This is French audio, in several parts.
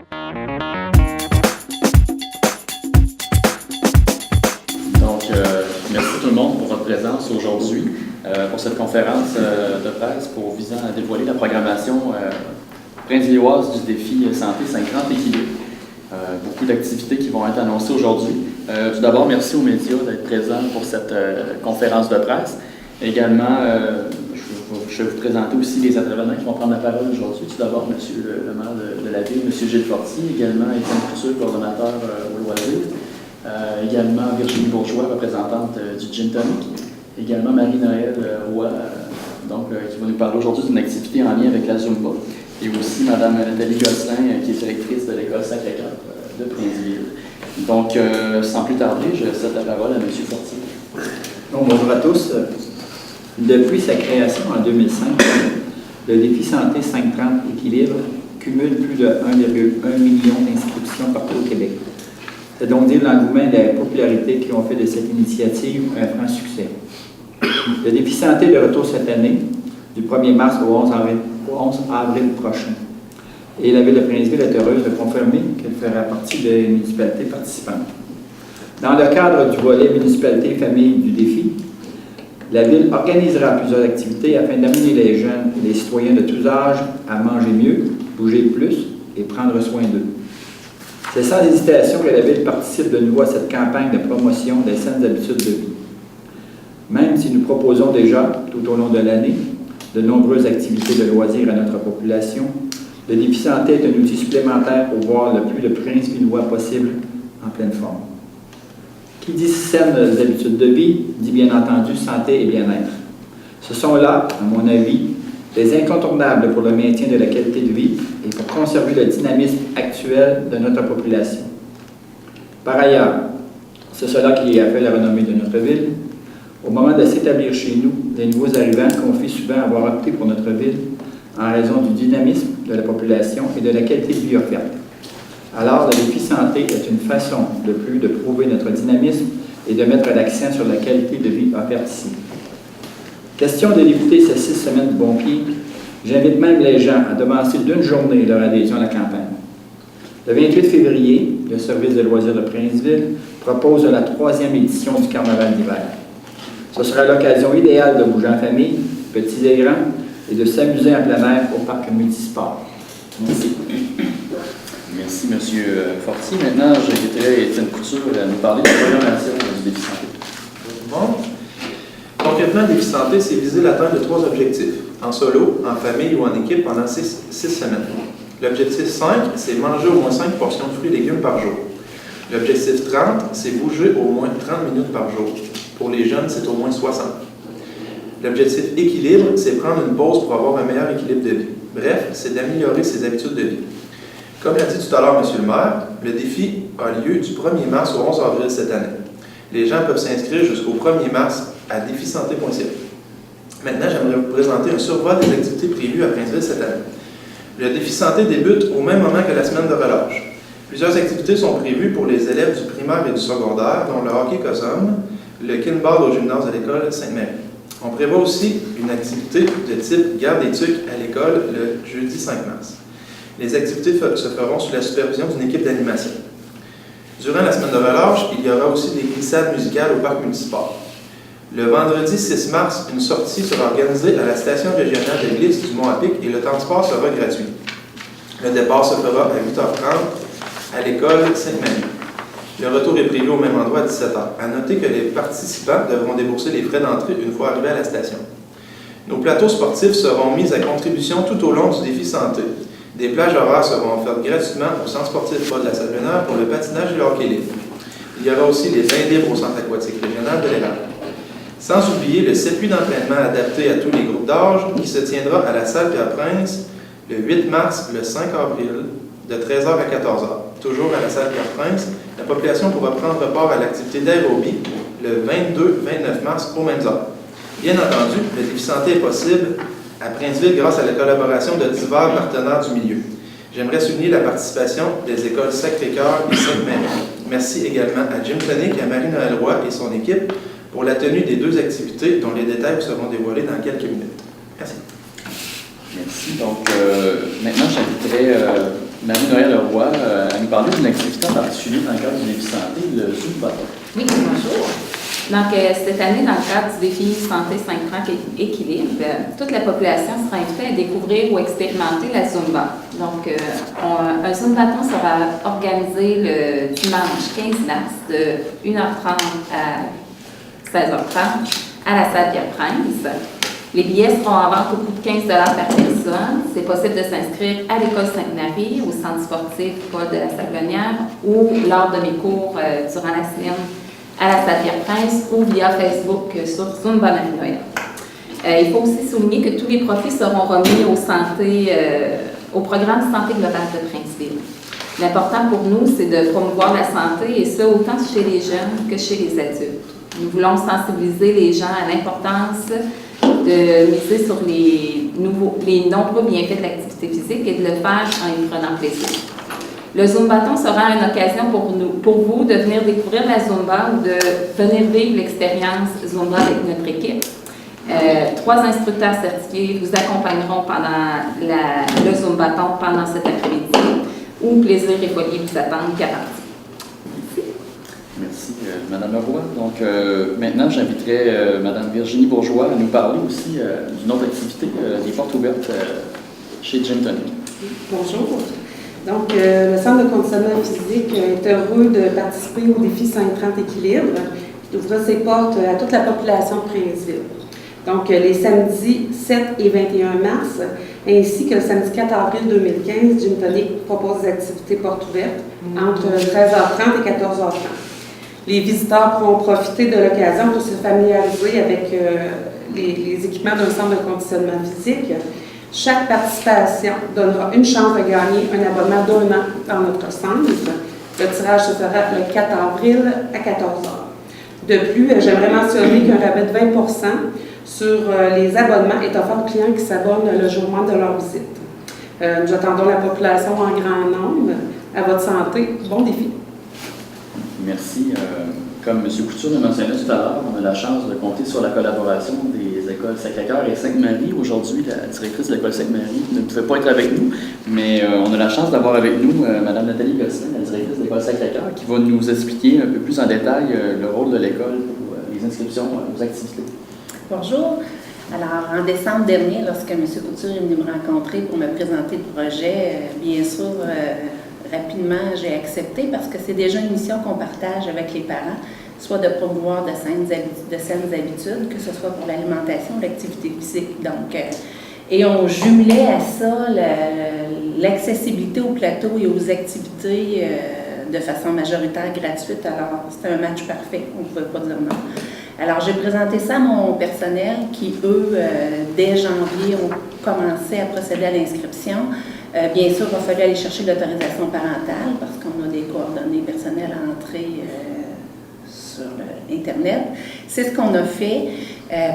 Donc, merci tout le monde pour votre présence aujourd'hui pour cette conférence de presse visant à dévoiler la programmation prince-villoise du défi Santé 50 équilibre. Beaucoup d'activités qui vont être annoncées aujourd'hui. Tout d'abord, merci aux médias d'être présents pour cette conférence de presse. Également, je vais vous présenter aussi les intervenants qui vont prendre la parole aujourd'hui. Tout d'abord, M. le maire de la ville, M. Gilles Fortier, également Étienne Couture, coordonnateur au loisir, également Virginie Bourgeois, représentante du Gin Tonic, également Marie-Noël Roy, qui va nous parler aujourd'hui d'une activité en lien avec la Zumba, et aussi Mme Nathalie Gosselin, qui est directrice de l'école Sacré-Cœur de Princeville. Donc, sans plus tarder, je cède la parole à M. Fortier. Donc, bonjour à tous. Depuis sa création en 2005, le défi Santé 530 équilibre cumule plus de 1,1 million d'inscriptions partout au Québec. C'est donc dire l'engouement et la popularité qui ont fait de cette initiative un franc succès. Le défi Santé est de retour cette année, du 1er mars au 11 avril prochain. Et la Ville de Princeville est heureuse de confirmer qu'elle fera partie des municipalités participantes. Dans le cadre du volet municipalité famille du défi, la Ville organisera plusieurs activités afin d'amener les jeunes et les citoyens de tous âges à manger mieux, bouger plus et prendre soin d'eux. C'est sans hésitation que la Ville participe de nouveau à cette campagne de promotion des saines habitudes de vie. Même si nous proposons déjà, tout au long de l'année, de nombreuses activités de loisirs à notre population, le défi santé est un outil supplémentaire pour voir le plus de Princeville-Villois possible en pleine forme. Qui dit saines habitudes de vie, dit bien entendu santé et bien-être. Ce sont là, à mon avis, des incontournables pour le maintien de la qualité de vie et pour conserver le dynamisme actuel de notre population. Par ailleurs, c'est cela qui a fait la renommée de notre ville. Au moment de s'établir chez nous, les nouveaux arrivants confient souvent avoir opté pour notre ville en raison du dynamisme de la population et de la qualité de vie offerte. Alors, le défi santé est une façon de plus de prouver notre dynamisme et de mettre l'accent sur la qualité de vie offerte ici. Question de débuter ces 6 semaines de bon pied, j'invite même les gens à devancer d'une journée leur adhésion à la campagne. Le 28 février, le service de loisirs de Princeville propose la 3e édition du carnaval d'hiver. Ce sera l'occasion idéale de bouger en famille, petits et grands, et de s'amuser en plein air au parc multisport. Merci. Merci, M. Fortier. Maintenant, j'inviterai Étienne Couture à nous parler de la programmation du défi santé. Bon. Concrètement, le défi santé, c'est viser l'atteinte de 3 objectifs, en solo, en famille ou en équipe pendant 6 semaines. L'objectif 5, c'est manger au moins 5 portions de fruits et légumes par jour. L'objectif 30, c'est bouger au moins 30 minutes par jour. Pour les jeunes, c'est au moins 60. L'objectif équilibre, c'est prendre une pause pour avoir un meilleur équilibre de vie. Bref, c'est d'améliorer ses habitudes de vie. Comme l'a dit tout à l'heure M. le maire, le défi a lieu du 1er mars au 11 avril cette année. Les gens peuvent s'inscrire jusqu'au 1er mars à défisanté.ca. Maintenant, j'aimerais vous présenter un survol des activités prévues à Princeville cette année. Le défi santé débute au même moment que la semaine de relâche. Plusieurs activités sont prévues pour les élèves du primaire et du secondaire, dont le hockey cosum, le kinball au gymnase de l'école Sainte-Marie. On prévoit aussi une activité de type garde et tuc à l'école le jeudi 5 mars. Les activités se feront sous la supervision d'une équipe d'animation. Durant la semaine de relâche, il y aura aussi des glissades musicales au parc multisport. Le vendredi 6 mars, une sortie sera organisée à la station régionale de glisse du Mont-à-Pic et le transport sera gratuit. Le départ se fera à 8h30 à l'école Sainte-Marie. Le retour est prévu au même endroit à 17h. À noter que les participants devront débourser les frais d'entrée une fois arrivés à la station. Nos plateaux sportifs seront mis à contribution tout au long du défi santé. Des plages horaires seront offertes gratuitement au centre sportif Paul de la Salle-Bénard pour le patinage et le hockey libre. Il y aura aussi les bains libres au centre aquatique régional de l'Érable. Sans oublier le circuit d'entraînement adapté à tous les groupes d'âge qui se tiendra à la salle Pierre-Prince le 8 mars, le 5 avril, de 13h à 14h. Toujours à la salle Pierre-Prince, la population pourra prendre part à l'activité d'aérobie le 22-29 mars aux mêmes heures. Bien entendu, le défi santé est possible à Princeville grâce à la collaboration de divers partenaires du milieu. J'aimerais souligner la participation des écoles Sacré-Cœur et Sainte-Marie. Merci également à Gin Tonic et à Marie-Noël Roy et son équipe pour la tenue des 2 activités dont les détails vous seront dévoilés dans quelques minutes. Merci. Merci. Donc, maintenant, j'inviterai Marie-Noël Leroy a nous parlé d'une activité en particulier dans le cadre du défi santé, le Zumbaton. Oui, bonjour. Donc, cette année, dans le cadre du défi Santé 530 Équilibre, toute la population sera invitée à découvrir ou expérimenter la Zumba. Donc, un Zumbaton sera organisé le dimanche 15 mars de 1h30 à 16h30 à la salle Pierre-Prince. Les billets seront en vente au coût de 15 $ par personne. C'est possible de s'inscrire à l'école Sainte-Marie, au centre sportif Paul de la Sablonnière ou lors de mes cours durant la semaine à la salle Pierre-Prince ou via Facebook sur Zumba Marie-Noël. Il faut aussi souligner que tous les profits seront remis au programme Santé globale de Princeville. L'important pour nous, c'est de promouvoir la santé et ça autant chez les jeunes que chez les adultes. Nous voulons sensibiliser les gens à l'importance de miser sur les nombreux bienfaits de l'activité physique et de le faire en y prenant plaisir. Le Zumbaton sera une occasion pour vous de venir découvrir la Zumba ou de venir vivre l'expérience Zumba avec notre équipe. 3 instructeurs certifiés vous accompagneront pendant le Zumbaton pendant cet après-midi où plaisir et folie vous attendent qu'à partir. Merci, Mme Leroy. Donc, maintenant, j'inviterai Mme Virginie Bourgeois à nous parler aussi d'une autre activité, des portes ouvertes chez Gym Tonic. Bonjour. Donc, le Centre de conditionnement physique est heureux de participer au défi 530 Équilibre, qui ouvrira ses portes à toute la population de Princeville. Donc, les samedis 7 et 21 mars, ainsi que le samedi 4 avril 2015, Gym Tonic propose des activités portes ouvertes entre 13h30 et 14h30. Les visiteurs pourront profiter de l'occasion pour se familiariser avec les équipements d'un centre de conditionnement physique. Chaque participation donnera une chance de gagner un abonnement d'1 an dans notre centre. Le tirage se fera le 4 avril à 14h. De plus, j'aimerais mentionner qu'un rabais de 20% sur les abonnements est offert aux clients qui s'abonnent le jour même de leur visite. Nous attendons la population en grand nombre. À votre santé, bon défi! Merci. Comme M. Couture le mentionnait tout à l'heure, on a la chance de compter sur la collaboration des écoles Sacré-Cœur et Sainte-Marie. Aujourd'hui, la directrice de l'école Sainte-Marie ne pouvait pas être avec nous, mais on a la chance d'avoir avec nous Mme Nathalie Gosselin, la directrice de l'école Sacré-Cœur, qui va nous expliquer un peu plus en détail le rôle de l'école pour les inscriptions aux activités. Bonjour. Alors, en décembre dernier, lorsque M. Couture est venu me rencontrer pour me présenter le projet, bien sûr, rapidement, j'ai accepté parce que c'est déjà une mission qu'on partage avec les parents, soit de promouvoir de saines habitudes, que ce soit pour l'alimentation ou l'activité physique. Donc, et on jumelait à ça l'accessibilité au plateau et aux activités de façon majoritaire gratuite. Alors, c'était un match parfait, on ne pouvait pas dire non. Alors, j'ai présenté ça à mon personnel qui, eux, dès janvier, ont commencé à procéder à l'inscription. Bien sûr, il va falloir aller chercher l'autorisation parentale parce qu'on a des coordonnées personnelles à entrer sur Internet. C'est ce qu'on a fait.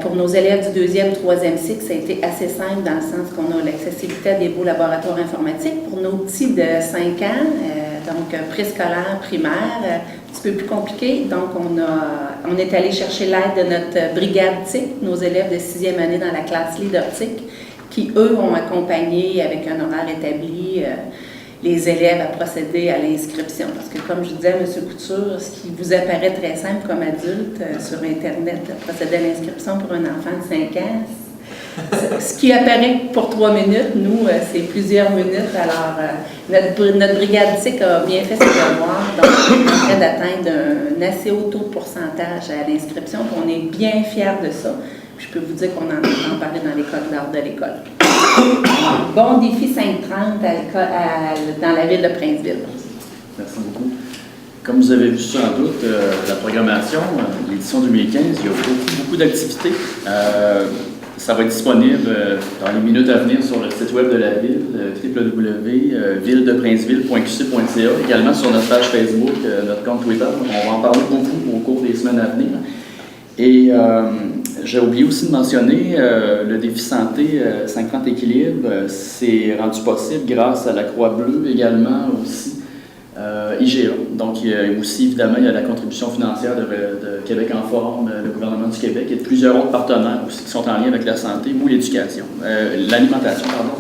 Pour nos élèves du 2e, 3e cycle, ça a été assez simple dans le sens qu'on a l'accessibilité à des beaux laboratoires informatiques. Pour nos petits de 5 ans, donc préscolaire, primaire, un petit peu plus compliqué. Donc, on est allé chercher l'aide de notre brigade TIC, nos élèves de 6e année dans la classe leader TIC, qui, eux, ont accompagné avec un horaire établi les élèves à procéder à l'inscription. Parce que, comme je disais à M. Couture, ce qui vous apparaît très simple comme adulte sur Internet, procéder à l'inscription pour un enfant de 5 ans, ce qui apparaît pour 3 minutes, nous, c'est plusieurs minutes. Alors, notre brigade TIC a bien fait ses devoirs, donc on est en train d'atteindre un assez haut taux de pourcentage à l'inscription, puis on est bien fiers de ça. Puis je peux vous dire qu'on en entend parler dans les corridors de l'école. Bon défi 530 dans la ville de Princeville. Merci beaucoup. Comme vous avez vu sans doute, la programmation, l'édition 2015, il y a beaucoup d'activités. Ça va être disponible dans les minutes à venir sur le site web de la ville, www.villedeprinceville.qc.ca, également sur notre page Facebook, notre compte Twitter. On va en parler beaucoup au cours des semaines à venir. Et j'ai oublié aussi de mentionner le défi santé 530 Équilibre. C'est rendu possible grâce à la Croix-Bleue, également aussi IGA. Donc, aussi, évidemment, il y a la contribution financière de Québec en forme, le gouvernement du Québec et de plusieurs autres partenaires aussi qui sont en lien avec la santé ou l'éducation, l'alimentation, pardon.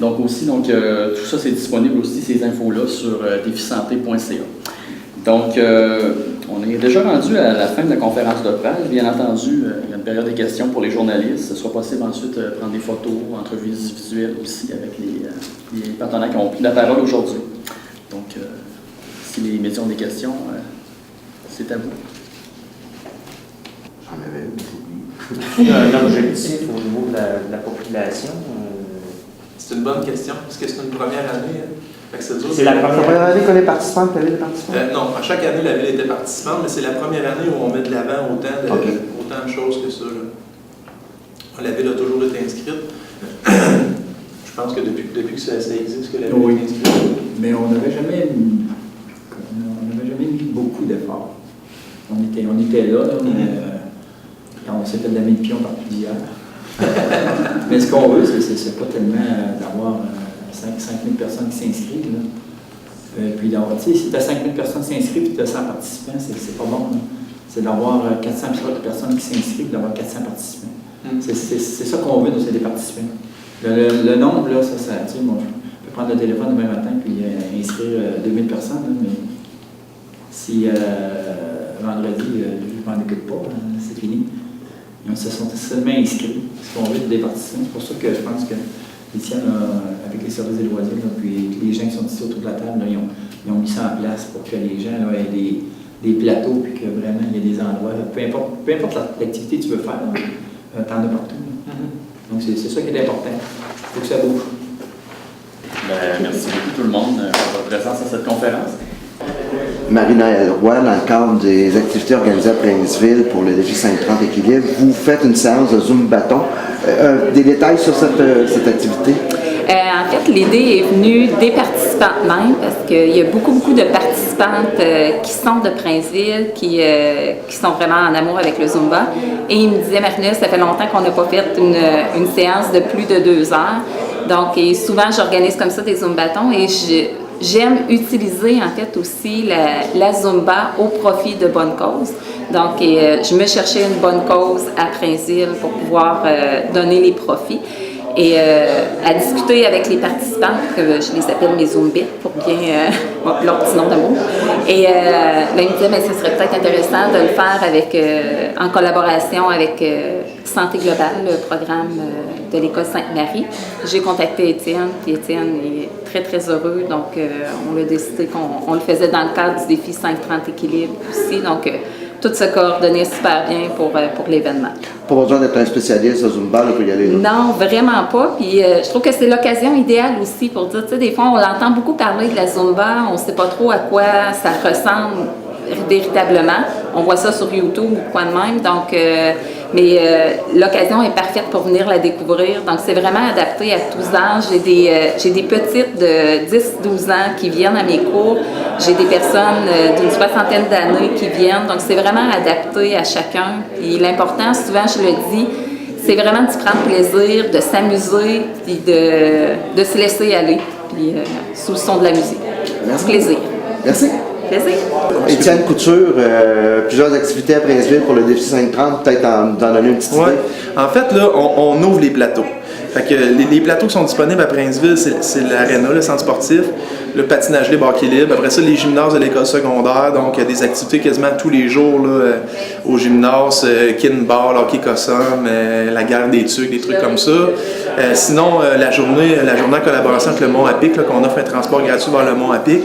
Donc aussi, tout ça c'est disponible aussi, ces infos-là, sur défisanté.ca. Donc, on est déjà rendu à la fin de la conférence de presse. Bien entendu, il y a une période de questions pour les journalistes. Ce sera possible ensuite de prendre des photos, entrevues visuelles aussi avec les partenaires qui ont pris la parole aujourd'hui. Donc, si les médias ont des questions, c'est à vous. J'en avais une, un objectif au niveau de la population. C'est une bonne question. Est-ce que c'est une première année? Fait que c'est la première année qu'on est participant, que la ville est participante? Non, à chaque année, la ville était participante, mais c'est la première année où on met de l'avant autant de choses que ça. Là. La ville a toujours été inscrite. Je pense que depuis que ça existe, que la ville est inscrite. Mais on n'avait jamais mis beaucoup d'efforts. On était là, mais on s'est fait de la mine de pion partout d'hier. Mais ce qu'on veut, c'est pas tellement d'avoir 5 000 personnes qui s'inscrivent. Puis d'avoir, tu sais, si tu as 5 000 personnes qui s'inscrivent et tu as 100 participants, c'est pas bon. Là. C'est d'avoir 400 personnes qui s'inscrivent, d'avoir 400 participants. C'est ça qu'on veut, c'est des participants. Le nombre, là, tu sais, moi, je peux prendre le téléphone demain matin et inscrire 2000 personnes, là, mais si vendredi, je m'en occupe pas, c'est fini. Ils se sont seulement inscrits. Ce qu'on veut, des participants. C'est pour ça que je pense que Étienne, avec les services des loisirs, là, puis les gens qui sont ici autour de la table, là, ils ont mis ça en place pour que les gens là, aient des plateaux, puis que vraiment il y ait des endroits. Peu importe l'activité que tu veux faire, t'en as partout. Donc c'est ça qui est important. Il faut que ça bouge. Merci beaucoup tout le monde pour votre présence à cette conférence. Marie-Noëlle Roy, dans le cadre des activités organisées à Princeville pour le défi 530 équilibre, vous faites une séance de Zoom bâton. Des détails sur cette activité? En fait, l'idée est venue des participantes même, parce qu'il y a beaucoup de participantes qui sont de Princeville, qui sont vraiment en amour avec le Zumba. Et ils me disaient, Marie-Noëlle, ça fait longtemps qu'on n'a pas fait une séance de plus de 2 heures. Donc, et souvent, j'organise comme ça des Zoom bâtons et j'aime utiliser en fait aussi la Zumba au profit de bonnes causes. Donc, je me cherchais une bonne cause à Princeville pour pouvoir donner les profits. Et à discuter avec les participants, que je les appelle mes Zumbites pour bien leur petit nom d'amour. Et ils me disaient, ce serait peut-être intéressant de le faire en collaboration avec Santé Globale, le programme de l'École Sainte-Marie. J'ai contacté Étienne, puis Étienne est très, très heureux. Donc, on a décidé qu'on le faisait dans le cadre du défi 530 équilibre aussi. Donc, tout se coordonnait super bien pour l'événement. Pas besoin d'être un spécialiste de Zumba là, pour y aller. Là. Non, vraiment pas. Puis je trouve que c'est l'occasion idéale aussi pour dire, tu sais, des fois, on l'entend beaucoup parler de la Zumba, on ne sait pas trop à quoi ça ressemble véritablement. On voit ça sur YouTube ou quoi de même. Donc, mais l'occasion est parfaite pour venir la découvrir. Donc, c'est vraiment adapté à tous âges. J'ai des petites de 10-12 ans qui viennent à mes cours. J'ai des personnes d'une 60aine d'années qui viennent. Donc, c'est vraiment adapté à chacun. Puis l'important, souvent, je le dis, c'est vraiment de prendre plaisir, de s'amuser, puis de se laisser aller, puis sous le son de la musique. Merci. Plaisir. Merci. Plaisir. Étienne Couture, plusieurs activités à Princeville pour le défi 530, peut-être d'en donner une petite idée. En fait, là, on ouvre les plateaux. Fait que les plateaux qui sont disponibles à Princeville, c'est l'aréna, le centre sportif, le patinage libre équilibre. Après ça, les gymnases de l'école secondaire. Donc, il y a des activités quasiment tous les jours là, au gymnase, kinball, hockey cossum, la guerre des tucs, des trucs comme ça. Sinon, la journée en collaboration avec le Mont-à-Pic, qu'on offre un transport gratuit vers le Mont-à-Pic.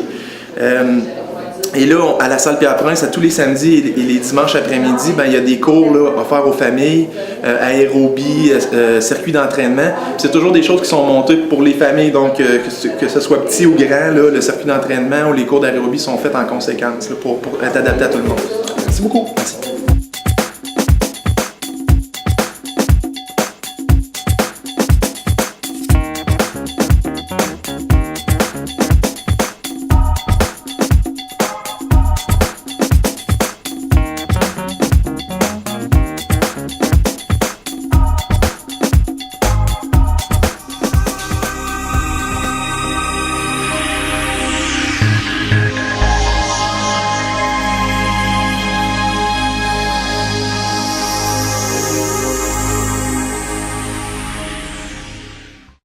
Et là, à la salle Pierre-Prince, à tous les samedis et les dimanches après-midi, il y a des cours là, offerts aux familles, aérobie, circuit d'entraînement. C'est toujours des choses qui sont montées pour les familles, donc que ce soit petit ou grand, là, le circuit d'entraînement ou les cours d'aérobie sont faits en conséquence là, pour être adaptés à tout le monde. Merci beaucoup. Merci.